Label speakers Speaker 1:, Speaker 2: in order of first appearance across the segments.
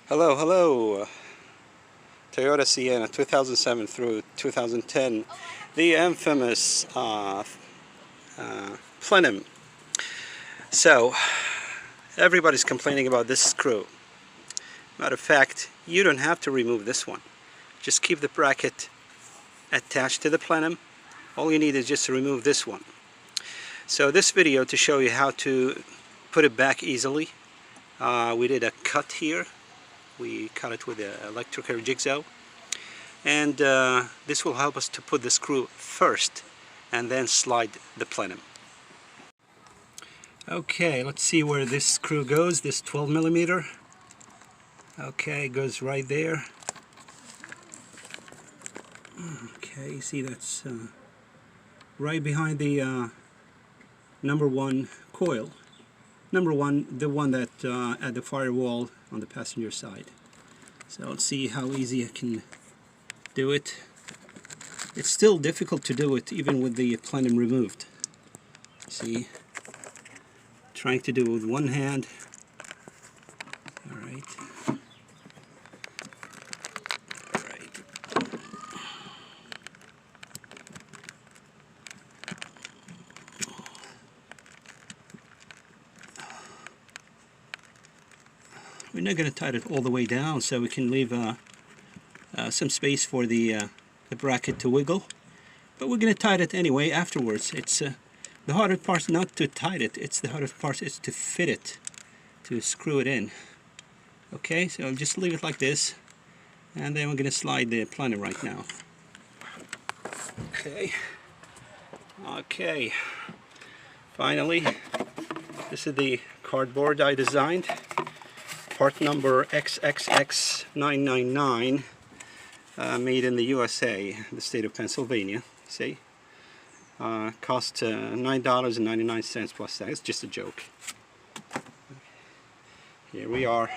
Speaker 1: Hello, hello. Toyota Sienna 2007 through 2010, the infamous plenum. So, everybody's complaining about this screw. Matter of fact, you don't have to remove this one. Just keep the bracket attached to the plenum. All you need is just to remove this one. So this video to show you how to put it back easily. We did a cut here. We cut it with an electrical jigsaw, and this will help us to put the screw first and then slide the plenum. Okay, let's see where this screw goes. This 12mm. Okay, it goes right there. Okay, see, that's right behind the number one coil. Number one, the one that at the firewall on the passenger side. So let's see how easy I can do it. It's still difficult to do it even with the plenum removed. See, trying to do it with one hand. All right. We're not going to tie it all the way down, so we can leave some space for the bracket to wiggle. But we're going to tie it anyway afterwards. It's the hardest part not to tie it. It's the hardest part is to fit it, to screw it in. Okay, so I'll just leave it like this, and then we're going to slide the plenum right now. Okay. Finally, this is the cardboard I designed. Part number XXX999, made in the USA, the state of Pennsylvania. See, cost $9.99 plus tax. It's just a joke. Here we are.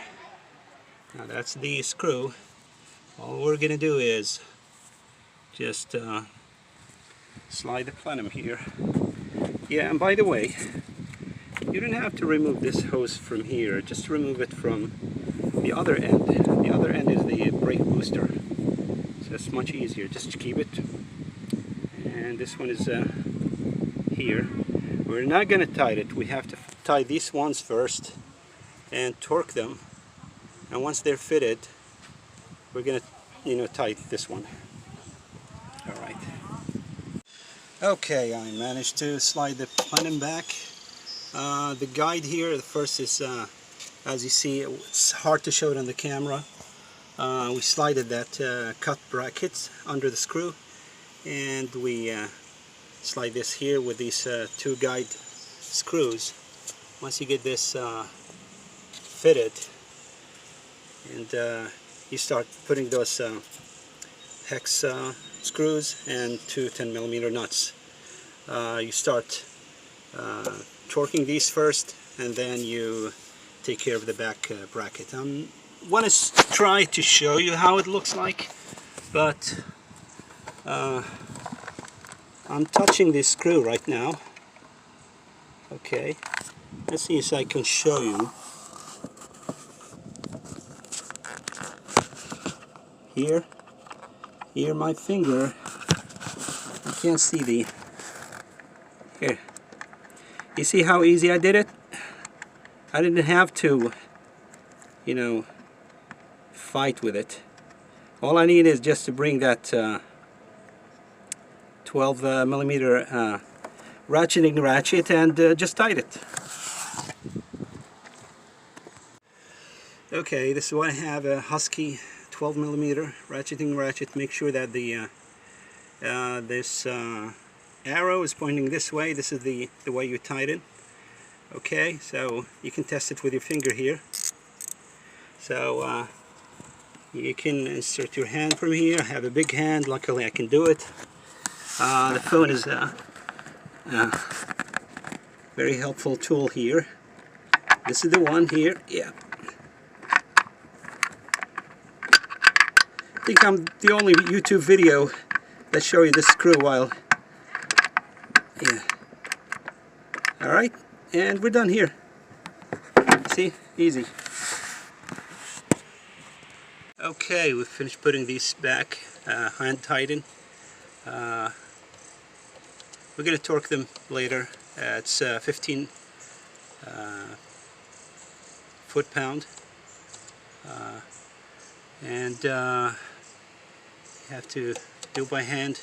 Speaker 1: Now that's the screw. All we're gonna do is just slide the plenum here. Yeah, and by the way, you don't have to remove this hose from here, just remove it from the other end. The other end is the brake booster, so it's much easier. Just keep it. And this one is here. We're not going to tie it. We have to tie these ones first and torque them. And once they're fitted, we're going to, tie this one. All right. Okay, I managed to slide the plenum back. The guide here, the first is, as you see, it's hard to show it on the camera. We slided that cut bracket under the screw, and we slide this here with these two guide screws. Once you get this fitted, and you start putting those hex screws and two 10mm nuts. You start torquing these first, and then you take care of the back bracket. I want to try to show you how it looks like, but I'm touching this screw right now. Okay, let's see if I can show you. Here my finger, you can't see the, here. You see how easy I did it? I didn't have to, fight with it. All I need is just to bring that 12mm ratcheting ratchet and just tight it. Okay, this is what I have, a Husky 12mm ratcheting ratchet. Make sure that the this arrow is pointing this way. This is the way you tied it. Okay, so you can test it with your finger here. So you can insert your hand from here. I have a big hand, luckily I can do it. The phone is a very helpful tool here. This is the one here, yeah. I think I'm the only YouTube video that show you this screw while, yeah. Alright, and we're done here. See, easy. Okay, we've finished putting these back, hand tighten. We're going to torque them later. It's 15 foot-pound, and you have to do by hand.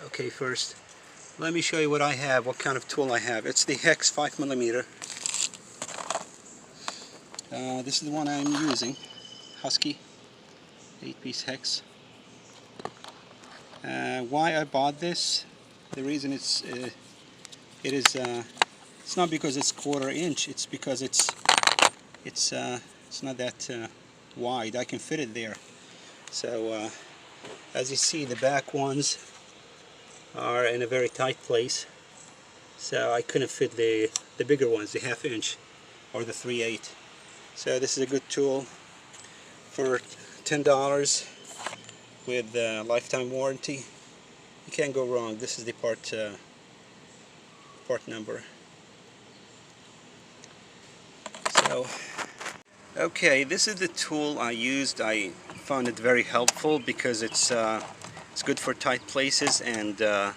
Speaker 1: Okay, first let me show you what I have, what kind of tool I have. It's the hex 5mm. This is the one I'm using, Husky 8-piece hex. Why I bought this? The reason it's not because it's 1/4 inch. It's because it's not that wide. I can fit it there. So as you see, the back ones are in a very tight place. So I couldn't fit the bigger ones, the 1/2 inch or the 3/8. So this is a good tool for $10 with lifetime warranty. You can't go wrong. This is the part number. So, okay, this is the tool I used. I found it very helpful because it's good for tight places, and the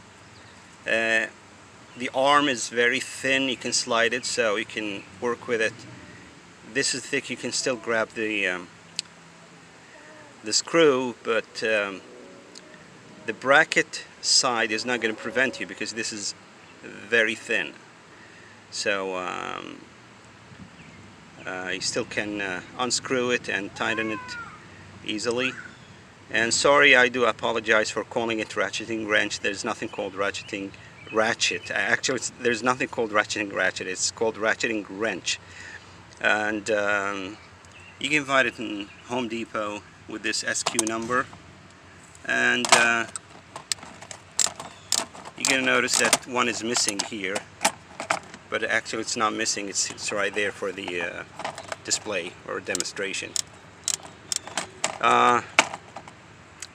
Speaker 1: arm is very thin. You can slide it, so you can work with it. This is thick. You can still grab the screw, but the bracket side is not going to prevent you because this is very thin. So you still can unscrew it and tighten it easily. And sorry, I do apologize for calling it ratcheting wrench. There's nothing called ratcheting ratchet. Actually, there's nothing called ratcheting ratchet. It's called ratcheting wrench. And you can find it in Home Depot with this SQ number. And you're going to notice that one is missing here, but actually it's not missing. It's right there for the display or demonstration.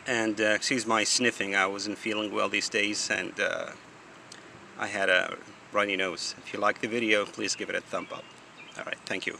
Speaker 1: And excuse my sniffing. I wasn't feeling well these days, and I had a runny nose. If you like the video, please give it a thumb up. Alright, thank you.